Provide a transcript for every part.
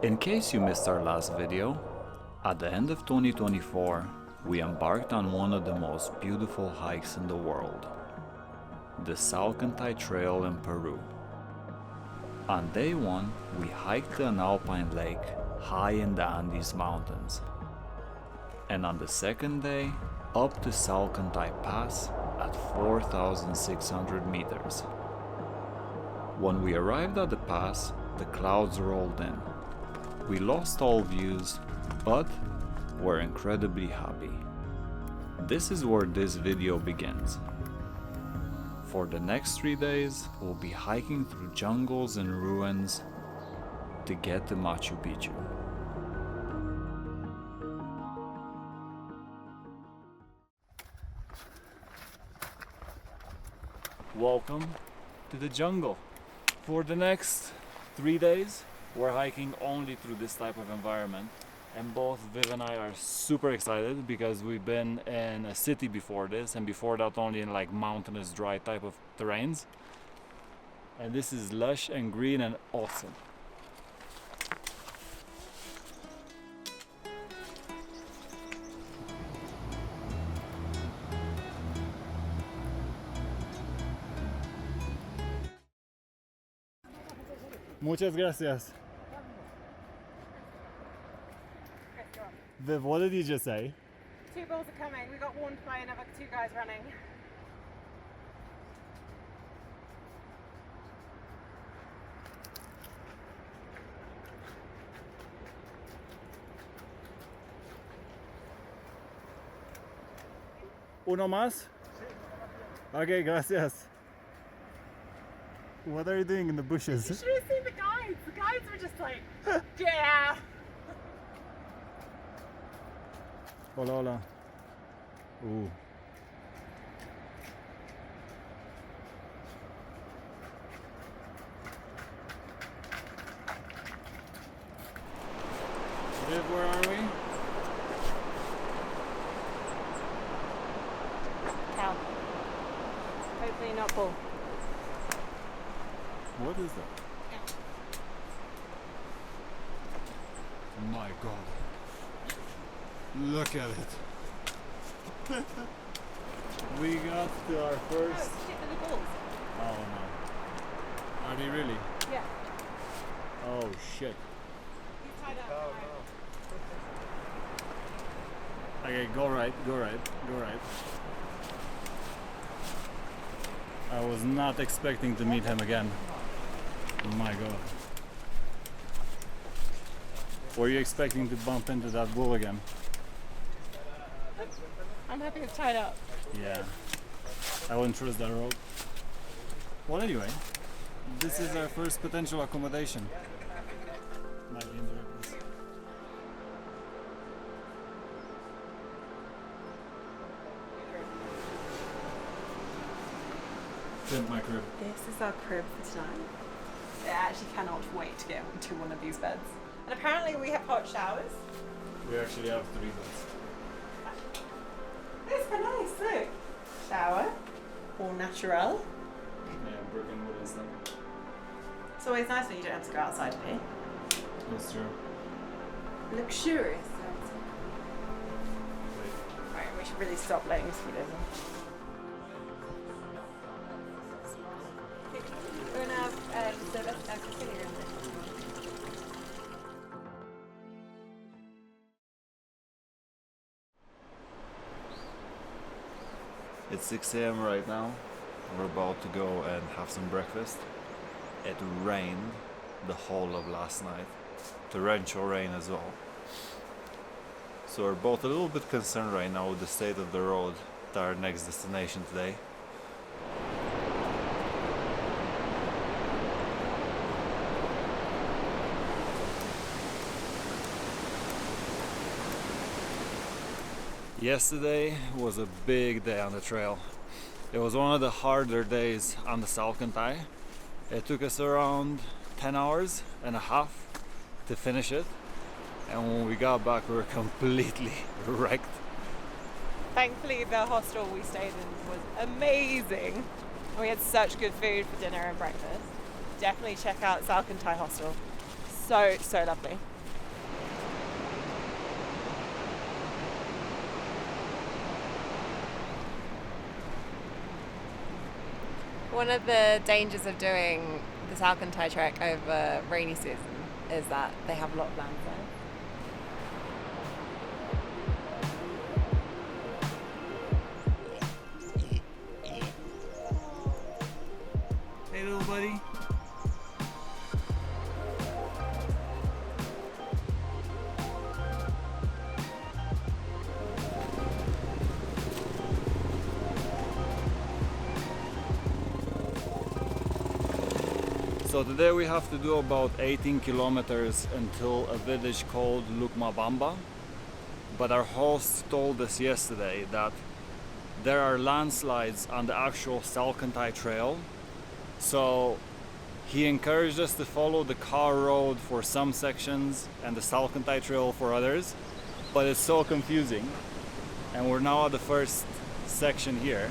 In case you missed our last video, at the end of 2024, we embarked on one of the most beautiful hikes in the world, the Salkantay Trail in Peru. On day one, we hiked an alpine lake high in the Andes Mountains. And on the second day, up to Salkantay Pass at 4,600 meters. When we arrived at the pass, the clouds rolled in. We lost all views, but were incredibly happy. This is where this video begins. For the next 3 days, we'll be hiking through jungles and ruins to get to Machu Picchu. Welcome to the jungle. For the next 3 days, we're hiking only through this type of environment. And both Viv and I are super excited because we've been in a city before this, and before that only in like mountainous, dry type of terrains. And this is lush and green and awesome. Muchas gracias. Viv, what did you just say? 2 bulls are coming. We got warned by another 2 guys running. Uno más? Okay, gracias. What are you doing in the bushes? You should have seen the guides. The guides were just like, yeah. Hola, hola. Ooh. Viv, where are we? Cow. Hopefully not bull. What is that? Oh my god. Look at it. We got to our first. The bulls. Oh no. Are they really? Yeah. Oh shit. He's tied up. Okay, go right. I was not expecting to meet him again. Oh my god. Were you expecting to bump into that bull again? I'm happy it's tied up. Yeah. I wouldn't trust that rope. Well, anyway, this is our first potential accommodation. Might be in the right place. Pimp my crib. This is our crib for tonight. I actually cannot wait to get onto one of these beds. And apparently we have hot showers. We actually have 3 beds. It's quite nice, look. Shower. All natural. Yeah, brick and wood and stuff. It's always nice when you don't have to go outside to pee. That's true. Luxurious. Right, we should really stop letting mosquitoes in. We're gonna have the best activity room. It's 6 a.m. right now. We're about to go and have some breakfast. It rained the whole of last night. Torrential rain as well. So we're both a little bit concerned right now with the state of the road to our next destination today. Yesterday was a big day on the trail. It was one of the harder days on the Salkantay. It took us around 10 hours and a half to finish it. And when we got back, we were completely wrecked. Thankfully, the hostel we stayed in was amazing. We had such good food for dinner and breakfast. Definitely check out Salkantay Hostel. So lovely. One of the dangers of doing the Salkantay trek over rainy season is that they have a lot of landslides. Hey little buddy. So today we have to do about 18 kilometers until a village called Lucmabamba. But our host told us yesterday that there are landslides on the actual Salkantay Trail. So he encouraged us to follow the car road for some sections and the Salkantay Trail for others. But it's so confusing. And we're now at the first section here.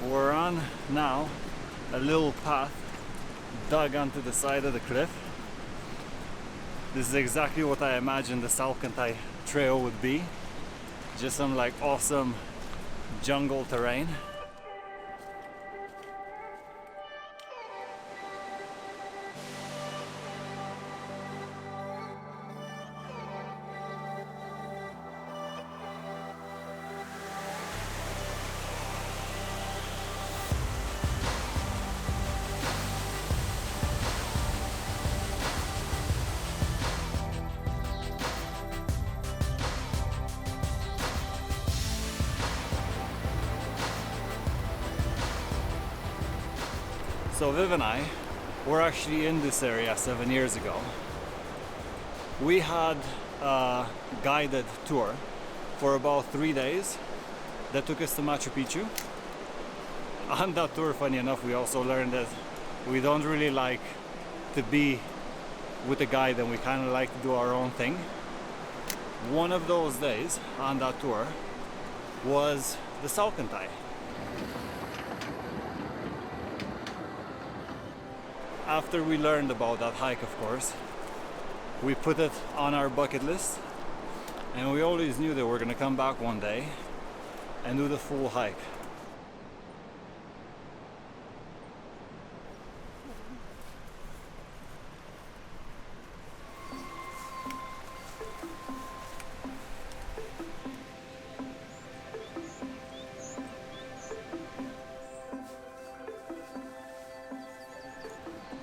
We're on now a little path dug onto the side of the cliff. This is exactly what I imagined the Salkantay Trail would be. Just some like awesome jungle terrain. So Viv and I were actually in this area 7 years ago. We had a guided tour for about 3 days that took us to Machu Picchu. On that tour, funny enough, we also learned that we don't really like to be with a guide and we kind of like to do our own thing. One of those days on that tour was the Salkantay. After we learned about that hike, of course, we put it on our bucket list, and we always knew that we're gonna come back one day and do the full hike.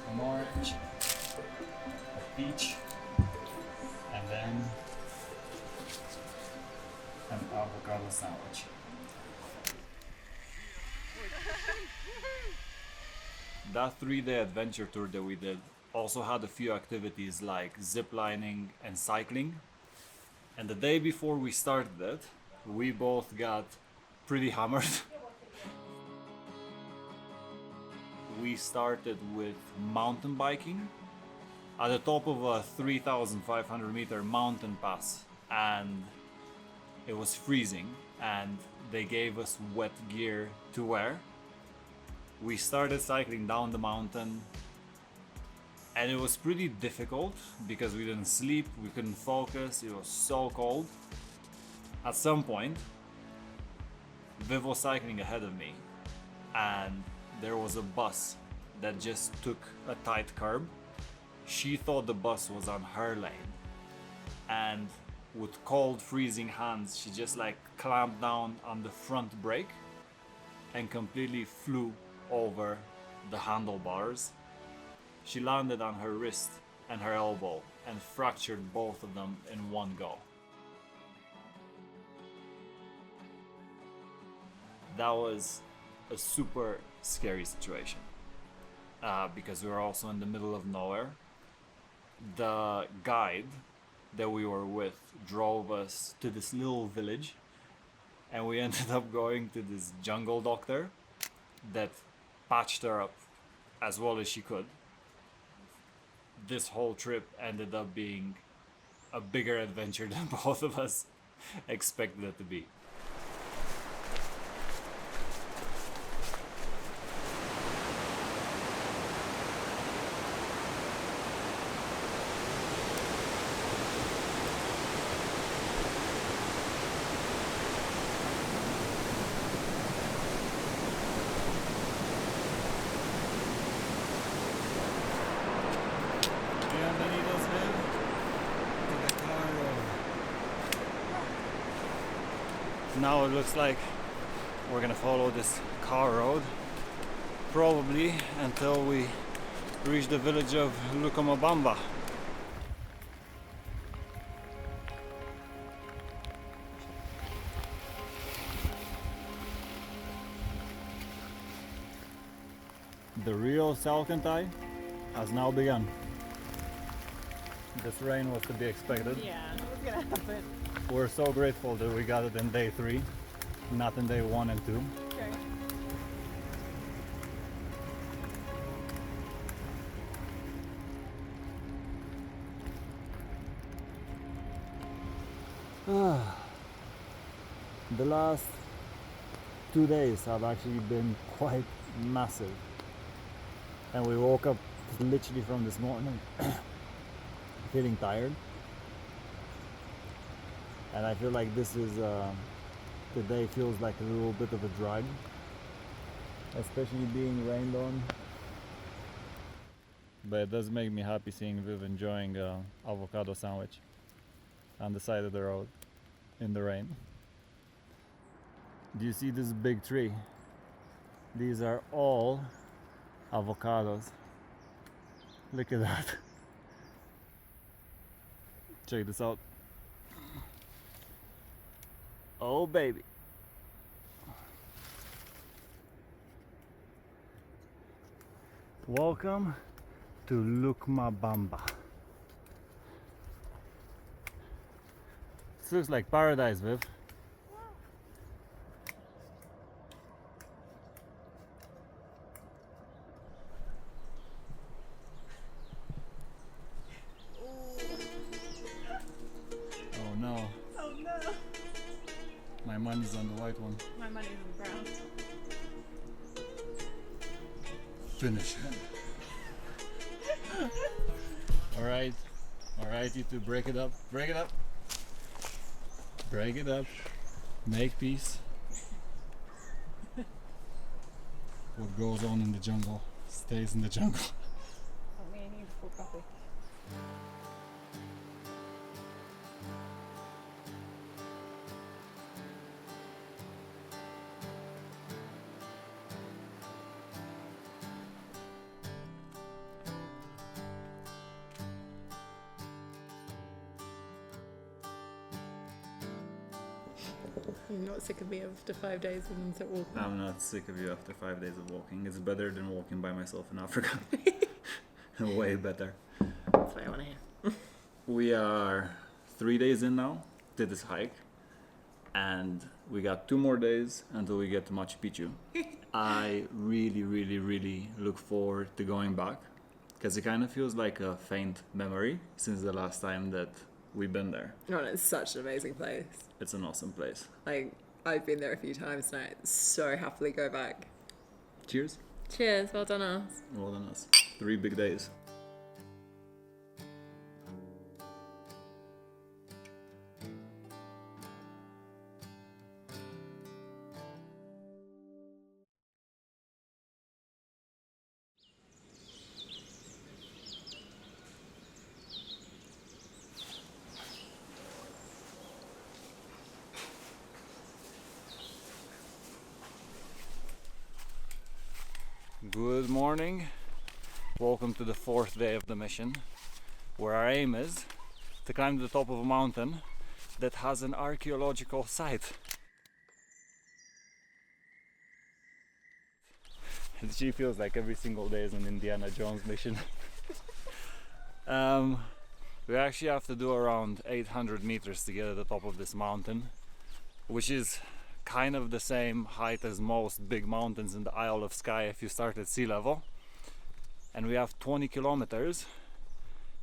An orange, a peach, and then an avocado sandwich. That 3-day adventure tour that we did also had a few activities like zip lining and cycling. And the day before we started it, we both got pretty hammered. We started with mountain biking at the top of a 3,500 meter mountain pass, and it was freezing and they gave us wet gear to wear. We started cycling down the mountain and it was pretty difficult because we didn't sleep, we couldn't focus, it was so cold. At some point, Viv was cycling ahead of me and there was a bus that just took a tight curb. She thought the bus was on her lane, and with cold freezing hands she just like clamped down on the front brake and completely flew over the handlebars. She landed on her wrist and her elbow and fractured both of them in one go. That was a super scary situation because we were also in the middle of nowhere. The guide that we were with drove us to this little village, and we ended up going to this jungle doctor that patched her up as well as she could. this whole trip ended up being a bigger adventure than both of us expected it to be. Now it looks like we're gonna follow this car road probably until we reach the village of Lucmabamba. The real Salkantay has now begun. This rain was to be expected. Yeah, it was gonna happen. We're so grateful that we got it in day 3, not in day 1 and 2. Okay. The last 2 days have actually been quite massive, and we woke up literally from this morning feeling tired, and I feel like this is the day feels like a little bit of a drag, especially being rained on. But it does make me happy seeing Viv enjoying avocado sandwich on the side of the road in the rain. Do you see this big tree? These are all avocados. Look at that. Check this out. Oh baby. Welcome to Lucmabamba. This looks like paradise, Viv. Oh no. Oh no. My money's on the white one. My money's on the brown. Finish him. Alright, you two, break it up, break it up. Break it up, make peace. What goes on in the jungle stays in the jungle. Oh, me and you full coffee. You're not sick of me after 5 days of non-stop walking? I'm not sick of you after 5 days of walking. It's better than walking by myself in Africa. Way better. That's what I want to hear. We are 3 days in now to this hike, and we got 2 more days until we get to Machu Picchu. I really look forward to going back, because it kind of feels like a faint memory since the last time that we've been there. Oh, and it's such an amazing place. It's an awesome place. Like, I've been there a few times and I so happily go back. Cheers. Cheers, well done us. Well done us. 3 big days. Good morning. Welcome to the 4th day of the mission, where our aim is to climb to the top of a mountain that has an archaeological site. She feels like every single day is an Indiana Jones mission. We actually have to do around 800 meters to get to the top of this mountain, which is kind of the same height as most big mountains in the Isle of Skye if you start at sea level. And we have 20 kilometers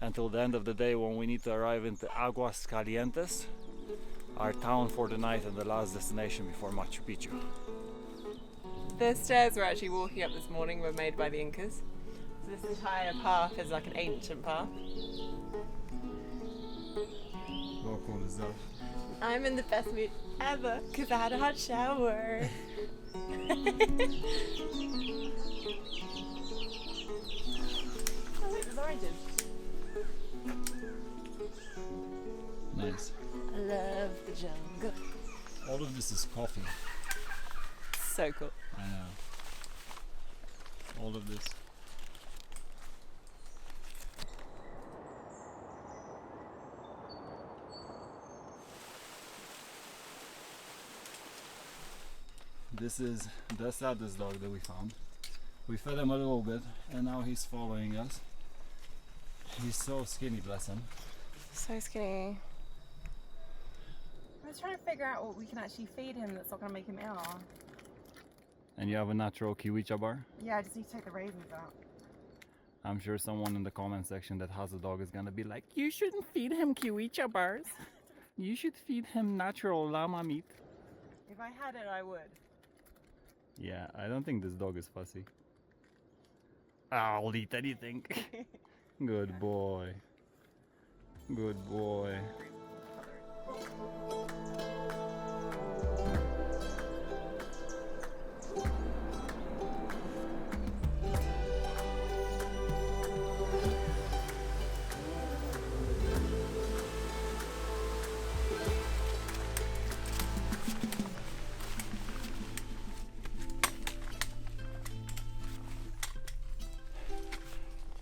until the end of the day when we need to arrive into Aguas Calientes, our town for the night and the last destination before Machu Picchu. The stairs we're actually walking up this morning were made by the Incas. So this entire path is like an ancient path. How cool is that? I'm in the best mood ever because I had a hot shower. Oh, look, there's oranges. Nice. I love the jungle. All of this is coffee. So cool. I know. All of this. This is the saddest dog that we found. We fed him a little bit and now he's following us. He's so skinny, bless him. So skinny. I was trying to figure out what we can actually feed him that's not going to make him ill. And you have a natural kiwicha bar? Yeah, I just need to take the raisins out. I'm sure someone in the comment section that has a dog is gonna be like, you shouldn't feed him kiwicha bars. You should feed him natural llama meat. If I had it, I would. Yeah, I don't think this dog is fussy. I'll eat anything. Good boy. Good boy.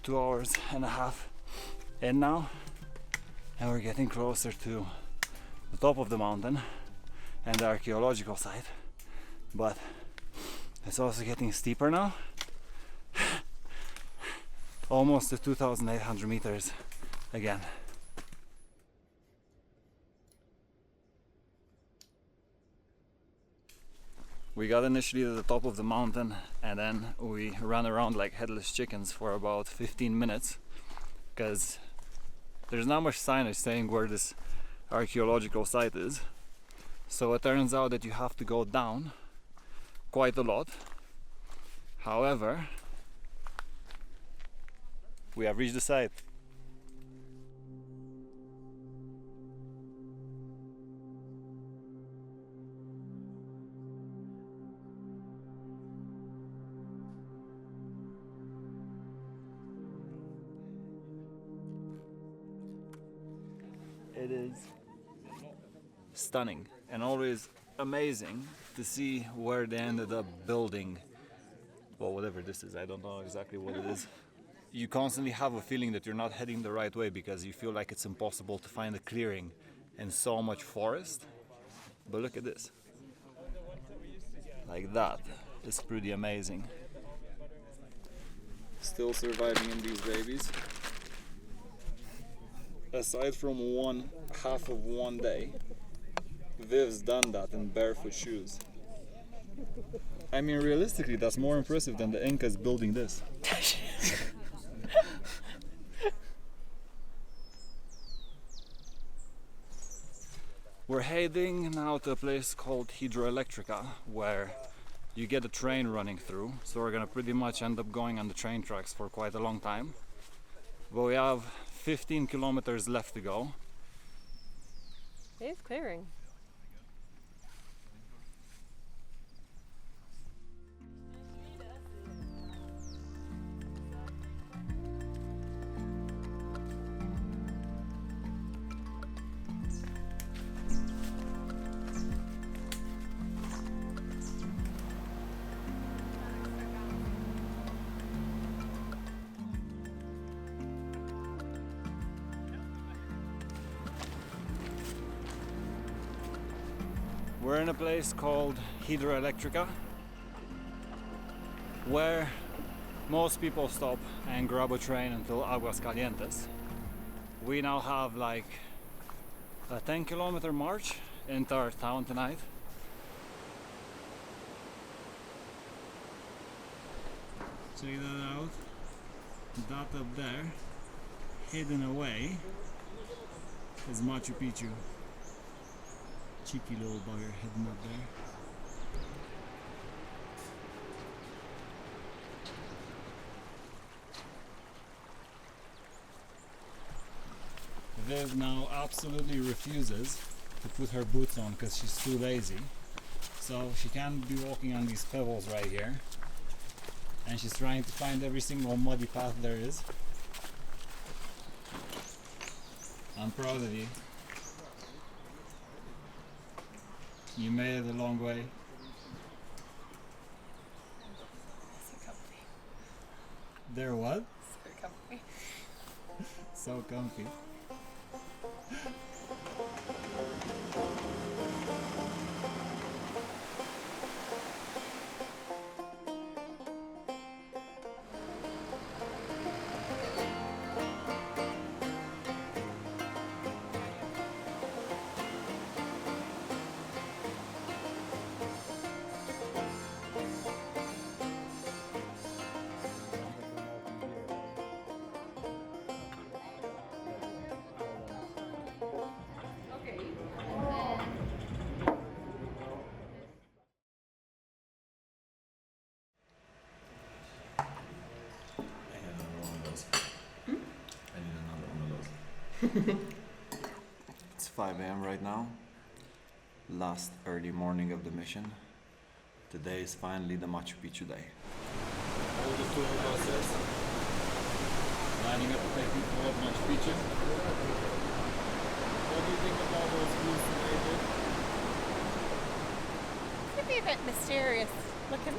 2 hours and a half in now, and we're getting closer to the top of the mountain and the archaeological site, but it's also getting steeper now. Almost to 2,800 meters again. We got initially to the top of the mountain and then we ran around like headless chickens for about 15 minutes because there's not much signage saying where this archaeological site is. So it turns out that you have to go down quite a lot. However, we have reached the site. It is stunning and always amazing to see where they ended up building, well, whatever this is. I don't know exactly what it is. You constantly have a feeling that you're not heading the right way because you feel like it's impossible to find a clearing in so much forest. But look at this. Like that. It's pretty amazing. Still surviving in these babies. Aside from half of one day, Viv's done that in barefoot shoes. I mean, realistically, that's more impressive than the Incas building this. We're heading now to a place called Hidroelectrica, where you get a train running through. So we're gonna pretty much end up going on the train tracks for quite a long time. But we have 15 kilometers left to go. It is clearing. We're in a place called Hidroelectrica, where most people stop and grab a train until Aguas Calientes. We now have like a 10-kilometer march into our town tonight. Check that out. That up there hidden away is Machu Picchu. Cheeky little bugger hidden up there. Viv now absolutely refuses to put her boots on because she's too lazy. So she can't be walking on these pebbles right here. And she's trying to find every single muddy path there is. I'm proud of you. You made it a long way. So comfy. They're what? So comfy. So comfy. It's 5 a.m. right now. Last early morning of the mission. Today is finally the Machu Picchu day. All the tour buses lining up to take people up Machu Picchu. What do you think about those views today, Viv? Could be a bit mysterious looking.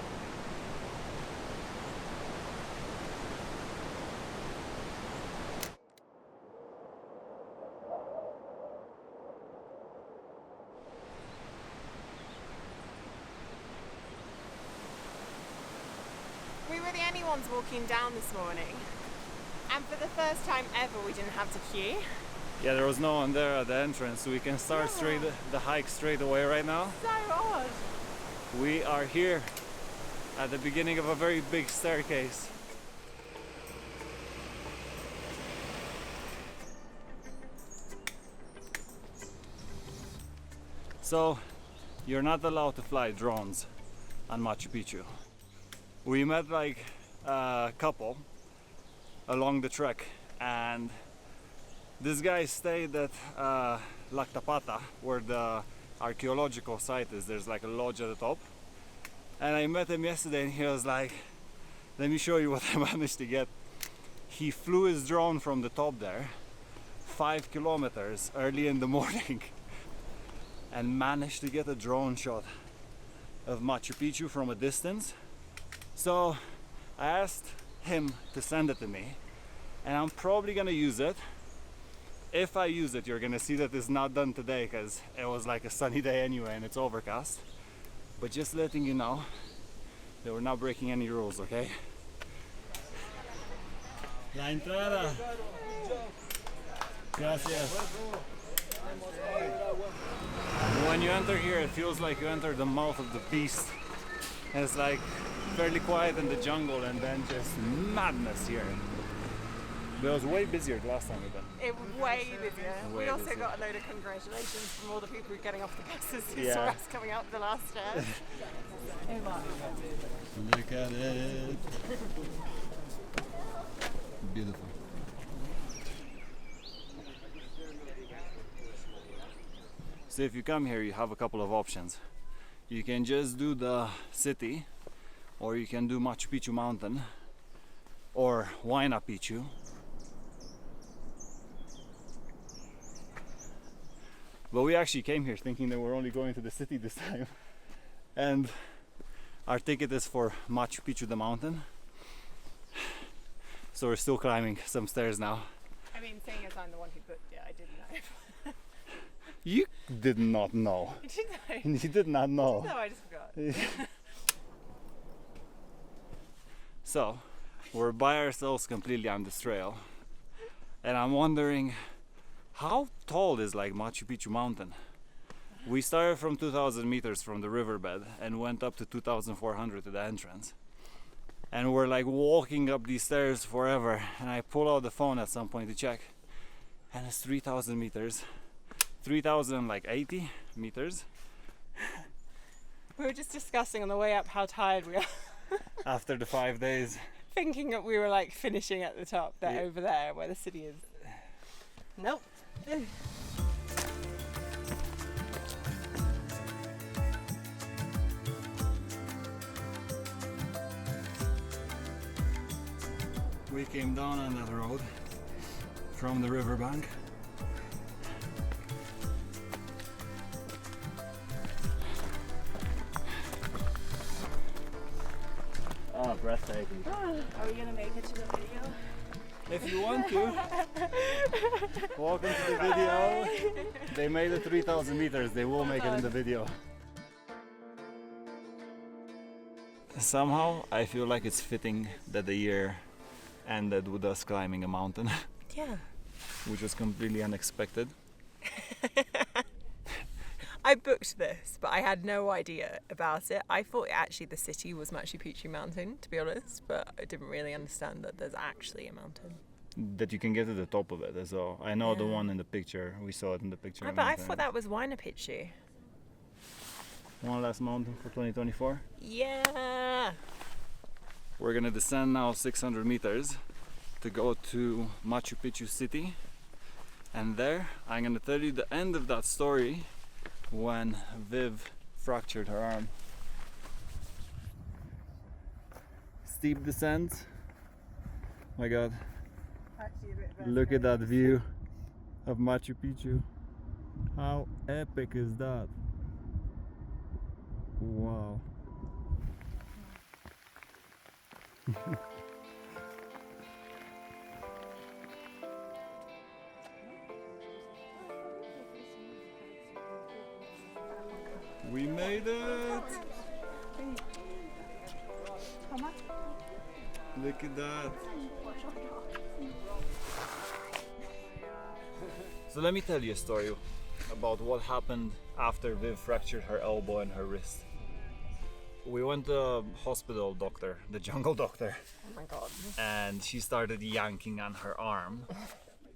We were the only ones walking down this morning, and for the first time ever we didn't have to queue. Yeah, there was no one there at the entrance, so we can start the hike straight away right now. So odd. We are here at the beginning of a very big staircase. So, you're not allowed to fly drones on Machu Picchu. We met like a couple along the trek, and this guy stayed at Lactapata, where the archaeological site is. There's like a lodge at the top, and I met him yesterday and he was like, let me show you what I managed to get. He flew his drone from the top there 5 kilometers early in the morning and managed to get a drone shot of Machu Picchu from a distance. So I asked him to send it to me, and I'm probably gonna use it. If I use it, you're gonna see that it's not done today because it was like a sunny day anyway and it's overcast. But just letting you know that we're not breaking any rules, okay? La entrada. Gracias. When you enter here, it feels like you enter the mouth of the beast. And it's like fairly quiet in the jungle and then just madness here. But it was way busier the last time we've been. It was way busier. Way We also busier. got a load of congratulations from all the people getting off the buses who Yeah. saw us coming up the last stairs. Look at it. Beautiful. So if you come here, you have a couple of options. You can just do the city, or you can do Machu Picchu mountain, or Huayna Picchu. But we actually came here thinking that we're only going to the city this time. And our ticket is for Machu Picchu, the mountain. So we're still climbing some stairs now. I mean, seeing as I'm the one who booked it, I didn't know. You did not know. Did I? You did not know. No, I just forgot. So, we're by ourselves completely on this trail. And I'm wondering, how tall is like Machu Picchu mountain? We started from 2,000 meters from the riverbed and went up to 2,400 to the entrance. and we're like walking up these stairs forever, and I pull out the phone at some point to check, and it's 3,000 meters, 3,080 meters. We were just discussing on the way up how tired we are. After the 5 days. Thinking that we were like finishing at the top, there, over there where the city is. Nope. We came down on that road from the riverbank. Oh, breathtaking. Are we gonna make it to the video? If you want to. Welcome to the video. They made it 3,000 meters. They will make it in the video. Somehow I feel like it's fitting that the year ended with us climbing a mountain. Yeah. Which was completely unexpected. I booked this, but I had no idea about it. I thought actually the city was Machu Picchu mountain, to be honest, but I didn't really understand that there's actually a mountain. That you can get to the top of it as well. I know the one in the picture. We saw it in the picture. But I thought that was Machu Picchu. One last mountain for 2024. Yeah. We're gonna descend now 600 meters to go to Machu Picchu city, and there I'm gonna tell you the end of that story when Viv fractured her arm. Steep descent. My God, look at that view of Machu Picchu. How epic is that? Wow. We made it! Look at that! So let me tell you a story about what happened after Viv fractured her elbow and her wrist. We went to the hospital doctor, the jungle doctor. Oh my God. And she started yanking on her arm.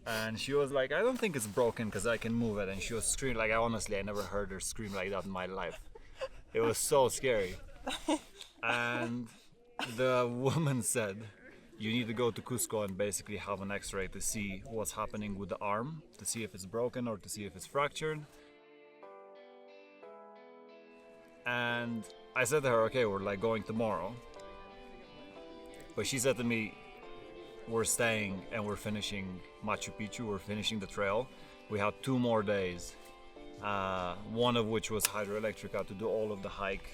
And she was like, I don't think it's broken because I can move it. And she was screaming like, I never heard her scream like that in my life. It was so scary. And the woman said, you need to go to Cusco and basically have an x-ray to see what's happening with the arm, to see if it's broken or to see if it's fractured. And I said to her, okay, we're like going tomorrow. But she said to me, we're staying and we're finishing Machu Picchu, we're finishing the trail. We had 2 more days, one of which was hydroelectrica to do all of the hike.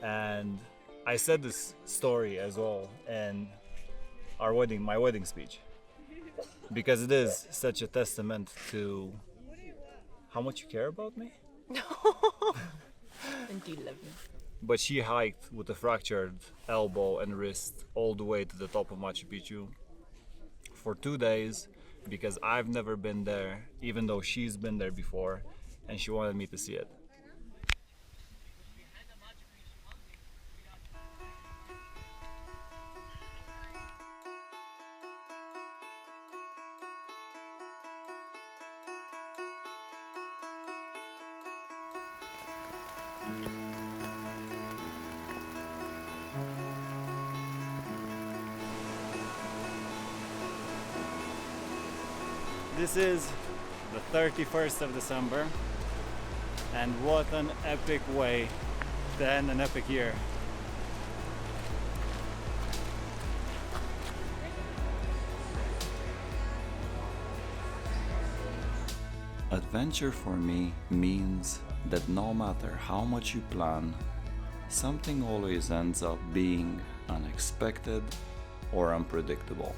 And I said this story as well in my wedding speech, because it is such a testament to how much you care about me. And do love me. But she hiked with a fractured elbow and wrist all the way to the top of Machu Picchu for 2 days, because I've never been there, even though she's been there before, and she wanted me to see it. This is the 31st of December, and what an epic way to end an epic year. Adventure for me means that no matter how much you plan, something always ends up being unexpected or unpredictable.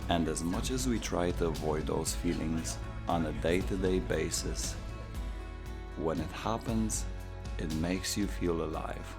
And as much as we try to avoid those feelings on a day-to-day basis, when it happens, it makes you feel alive.